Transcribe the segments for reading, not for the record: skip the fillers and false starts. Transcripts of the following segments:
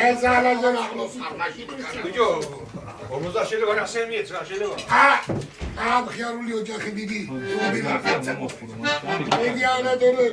ეს ალაზონ ახლოს მაშინ ბიჭო 50 შეიძლება გასცენ მიეც რა შეიძლება ხიარული ოჯახი დიდი იგი ანადორე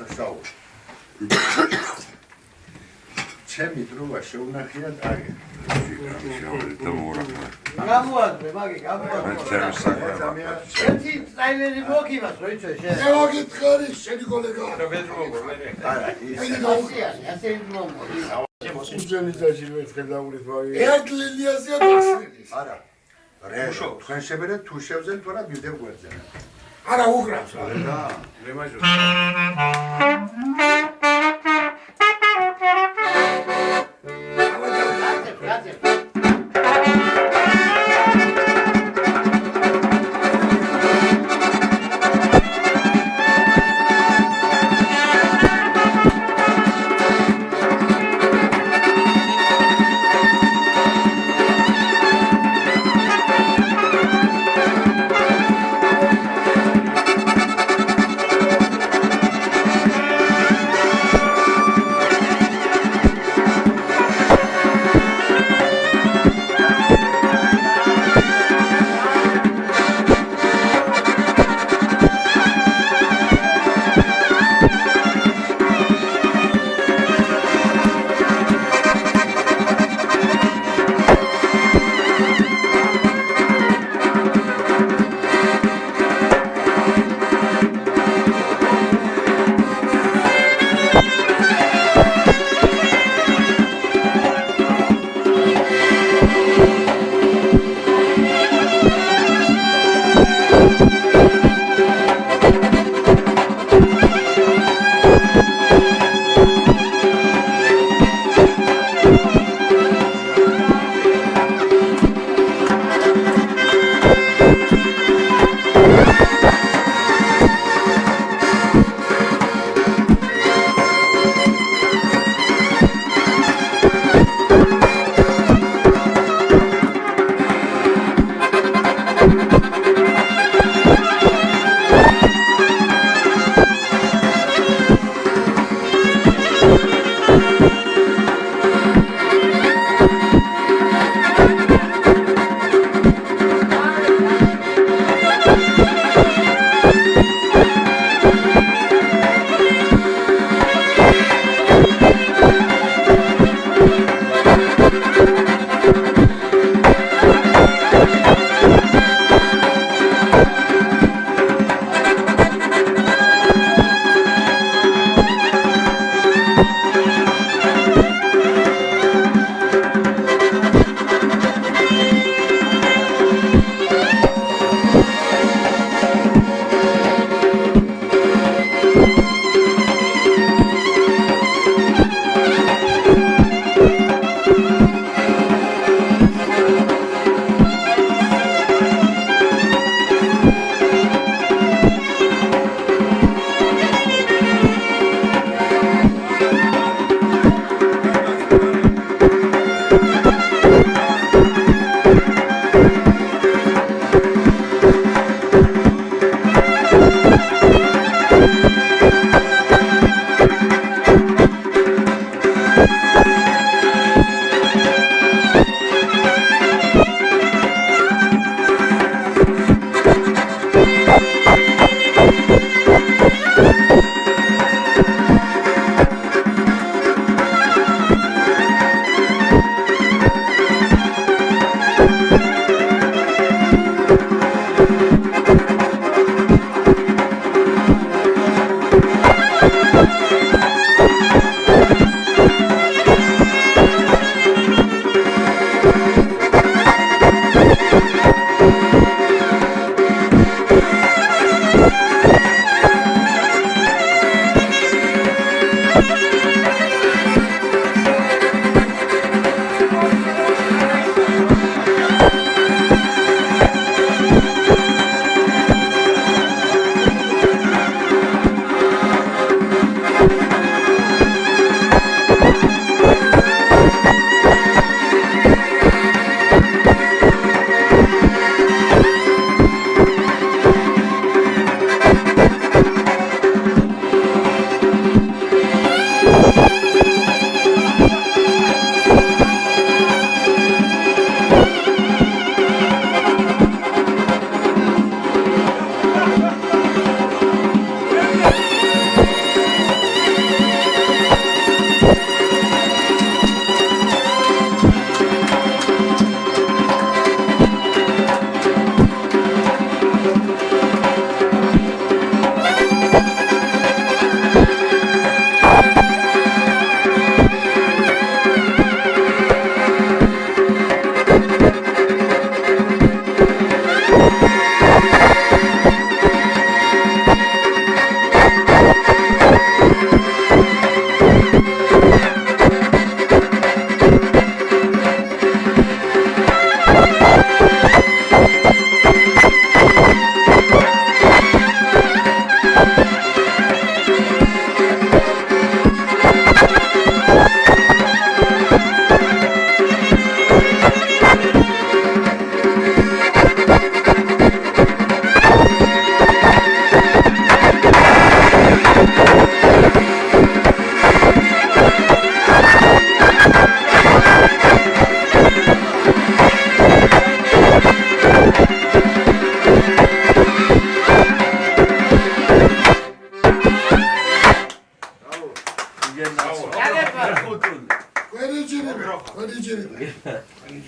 სასაუბრო. ჩემი დროა შეუნახიათ აი. გამოაძრე, მაგი, გამოაძრე. ერთი წაილერი მოგივას, რო იცი შენ. მე მოგითხარი, შენი კოლეგა. არა, ასე იმომო. უძენიზაში ვერთხელ დაურით მაგი. ერთ ლინიაზეა გასვლის. არა. რეშო, თქვენ შეგერეთ თუ შევძენ თორა მივდევ გვერდზე. არა უღრავს რა. და ლემაჟო.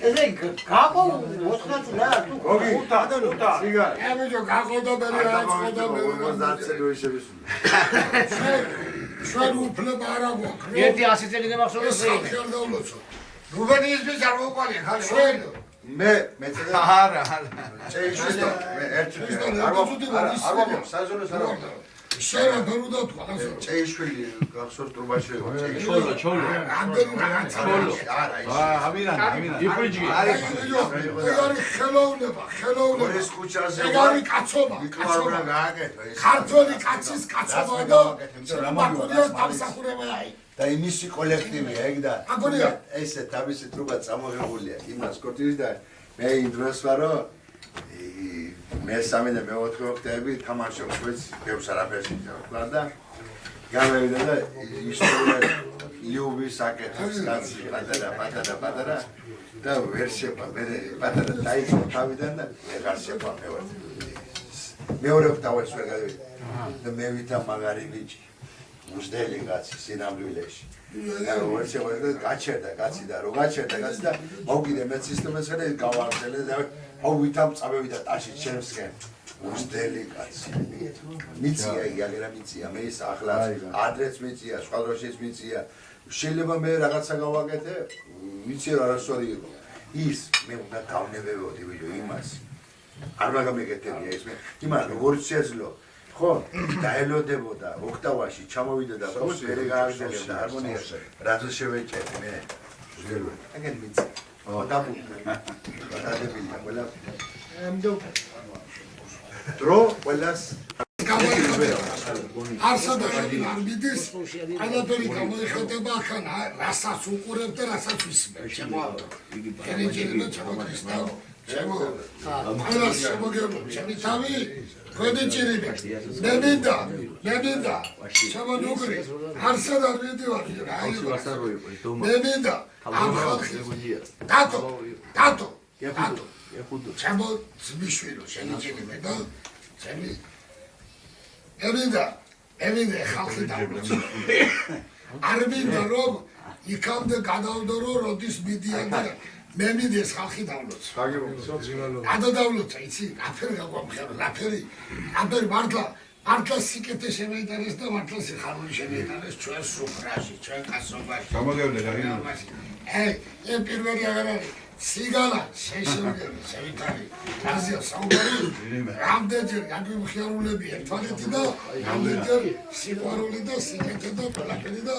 ესე გაკო 90 და თუ გოგი სიგარ ემიჯო გახოდა მე აწყო და მე 50 როი შევისული ჩვენ უფლება არ აქვს ერთი 100 წელი დამახსოვროს რუბენის ბიჭ არ მოყოლია ხალხი ჩვენ მე მეცადა არა წეიშვილი მე ერთი არ ვაქვს საზონოს არ ვაქვს შენ ბერუდა თქვა წეიშვილი გახსოვს ტრუბაში ჩოლო არა იფრიჯი არის ხელოვნება ეს ქუჩაზე ეგარი კაცობა ვიკლარბრა გააკეთო ეს ქართული კაცის კაცობა და მაგურიას დამსახურება აი და იმისი კოლექტივია ეგ და აგონია ესე თავისი ტრუბა წამოღებულია იმას კორტირის და მე იმ დროს ვარო მესამე და მეოთხე ოქტომბერი თამაშობს ვეც ბევრს არაფერს ვთქვა და გამევიდა და ისტორია იუვის აკეთებს კაცი პატარა და ვერ შეფა მე პატარა დაიწყო თავიდან და ვეღარ შეფა მეორე ოქტომბერს ვერ გადავიდა და მე ვითა მაგარი ბიჭი მუსდელი კაცი სინამდვილეში ვერ შეფა გაჩერდა კაცი და რო გაჩერდა კაცი და მოვკიდე მე სისტემას ხარ გავარდელე და ვითამ წავევიდა ტაში ჩემსკენ მუსდელი კაცი მიცია იაგერა მიცია მე ის ახლა ადრეც მიცია სხვა დროშიც მიცია შეიძლება მე რაღაცა გავაკეთე ვიცი რა რასვარი იყო ის მე უნდა დავნებებოდი ვიდეო იმას არ მაგამეკეთებია ეს მე იმან როგორც შეძლო ხო დაელოდებოდა ოქტავაში ჩამოვიდა და ხო მე გააგრძელებდა ჰარმონიას რაც შევეჭერ მე აგენ მიცი გადადებია ყველა დრო ყველას არსადა არ მიდის ყველაფერი გამოიხატება ახლა რასაც უყურებ და რასაც ვისმენ შემოავდო ენერგიები ჩამოქრისტა ჩემო ყველას შემოგებო ჩემი თავი ხვედი ჭირიბი მე მინდა შემონუგრი არსად არ მიდივარ მე მინდა ამ ხალხი დათო ჩემო ძმისშვილო შენი ჭირიბე და ჩემი ევინდა ხალხი დაუბრუნდა არ მინდა რომ იქამდე გადავდო რომ როდის მიდიან და მე მინდეს ხალხი დავლოცო ადა დავლოცო იცი აფერი გაგვამხელა აფერი მართლა სიკეთე შემეიტანეს და მართლა სიხარული შემეიტანეს ჩვენ სუფრაში ჩვენ კაცობაში გამოგევლე გაგინო ეს პირველი აღარ არის სიგალა შეშევგები შევითარი რაზია საუბარი რამდენჯერ გაგვიმხიარულები ერთმანეთი და რამდენჯერ სიყვარული და სიკეთე და ყველაფერი და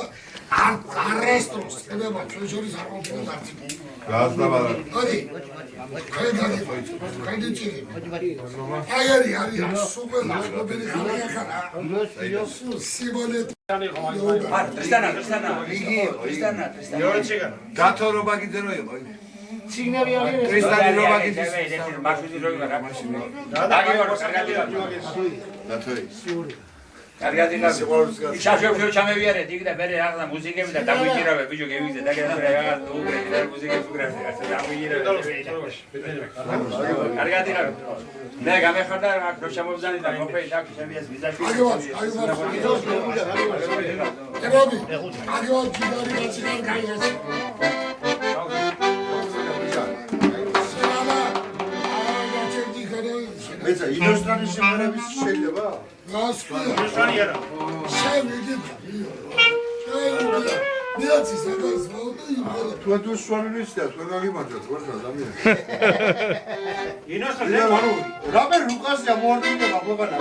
არასდროს ხდება ჩვენ შორის არ მომხდარა არც გასდაბადა ორი კაიდი ჭირი აგერი არის სუპერლა ოპერი ხალხი ხარა სიმონე ტრისტანა დათო რო მაგიძე რო იყო ციგნები არის კრისტალი რო მაგიძე მარშრუტი რო იყო რა დათოი კარგად იქნება შაშოშო ჩამევიარეთ იქ და მე რაღაცა მუსიკები და დაგვიჭირავე ბიჭო გევიგზე და რაღაც უგრეთი და მუსიკებს უგრეთი ასე დაგვიჭირავე კარგად იქნება მე გამეხარდა აქ რო შემოვზანი და მოფეი და შემიეს ვიზაში ერობი აგიოთ ჯიდარი გაჩიგარ გაიასე მეცა ინოსტრანის სიმღერების შეიძლება? ინოსტრანი არა. შევიდით. ნიაცის აკას ვაუტი. თუ სვანულის და თუ გაგიმარჯვეთ ვარდა ზამია. ინოსტრანი რაბერ რუკასია მოარდინება ყველგანა.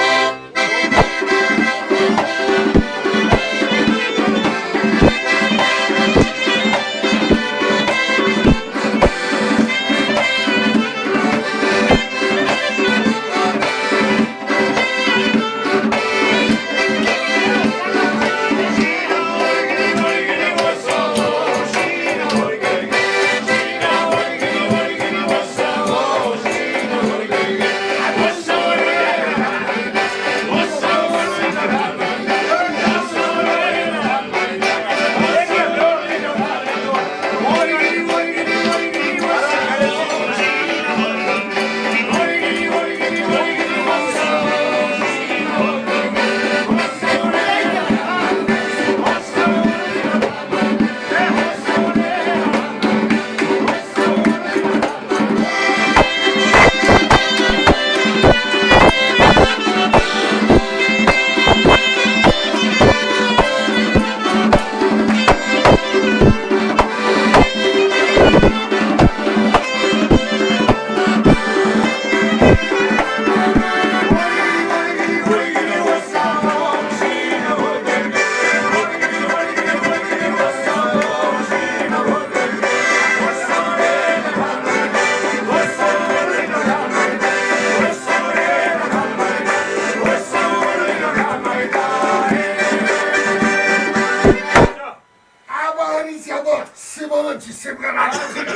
სიმონოჩი სიმღერა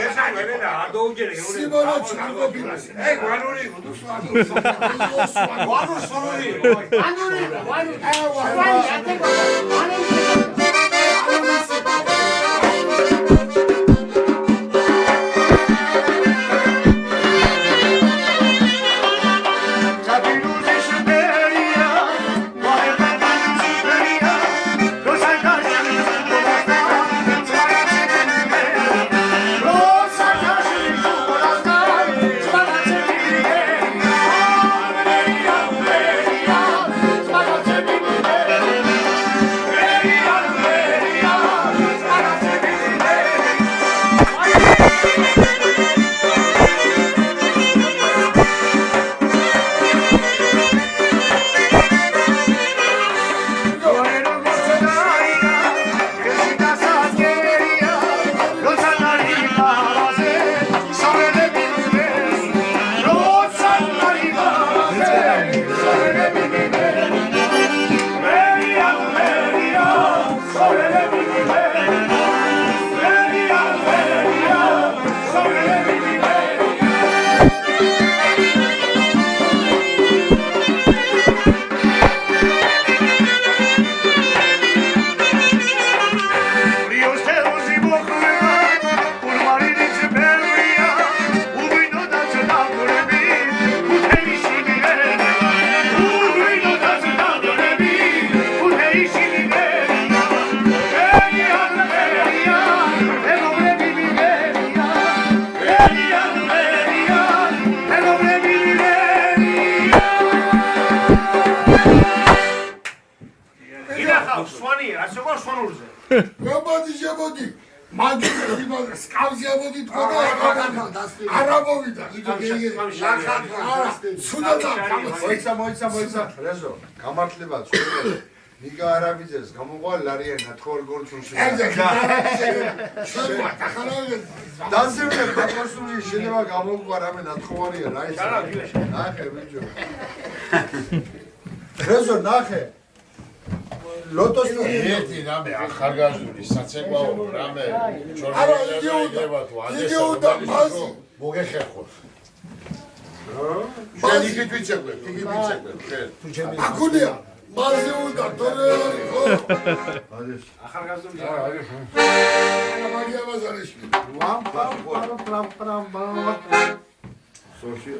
ესა არ დაუჯერე სიმონოჩი არ ყოფილა გვანური გვანურ სონური რობოდი შემოდი მაგის იმას სკავზე ამოდი თქო და არ ამოვიდა არა სულადა მოიცა რეზო გამართლება ცხოველი ნიგა არაბიძეს გამოყვალ ლარიან ნათხოვარ გორცულში დანსები ბაკოსული შეიძლება გამოყვა რამე ნათხოვარია რა ის ნახე ბიჭო რეზო ნახე ლოტოს ერთი რამე ახალგაზრდული საცეკვაო რამე არა იგი უნდა მასი მოგეხერხოთ შენ იგი თვიცებებ შენ აკუნია მასი უნდა თორე არის ახალგაზრდული არა მაგია ბაზარეში ვამ პრამ სოშიო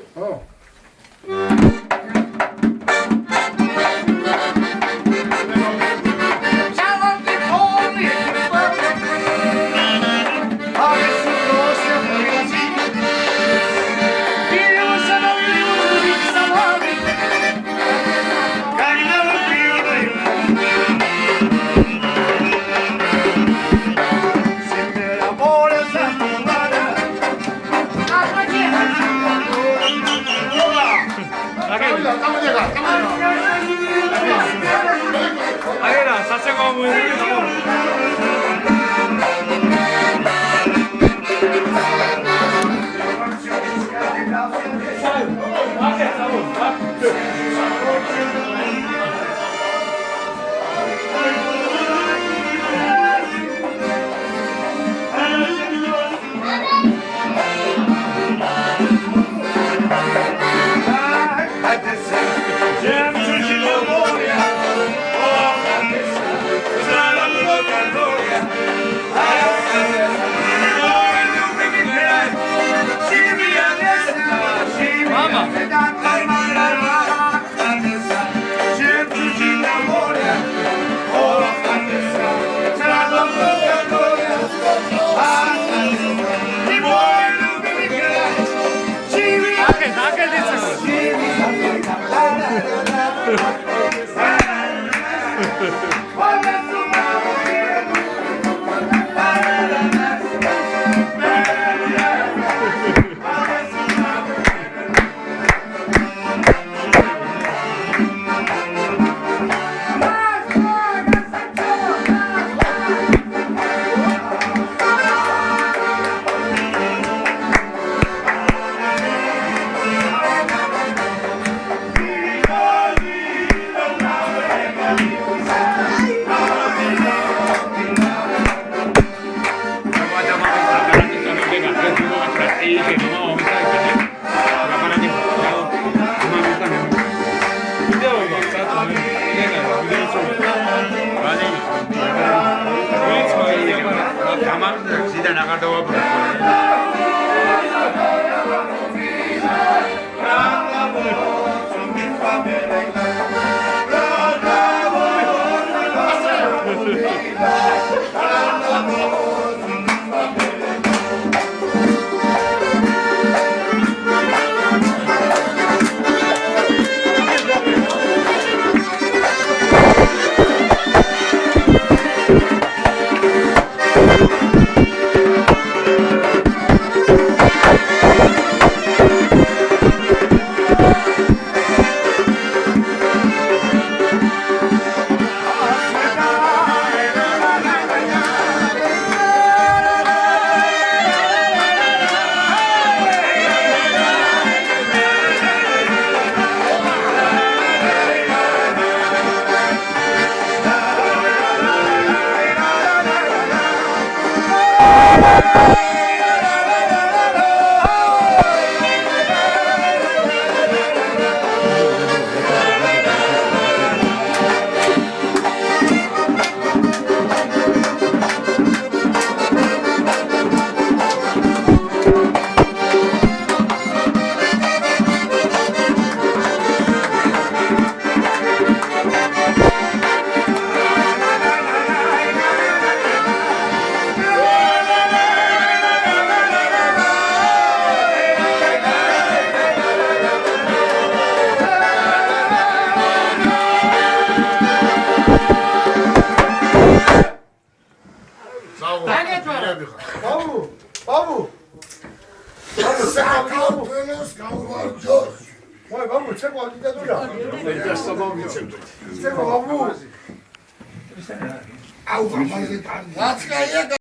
გამარჯვდა ზიდან აღარ დავაბრუნე. საქართველოს გაუმარჯოს. ვაი, ბაბუ, ცეკვა დიდადურა. აუ, ამაზე კარგი. რაც კაია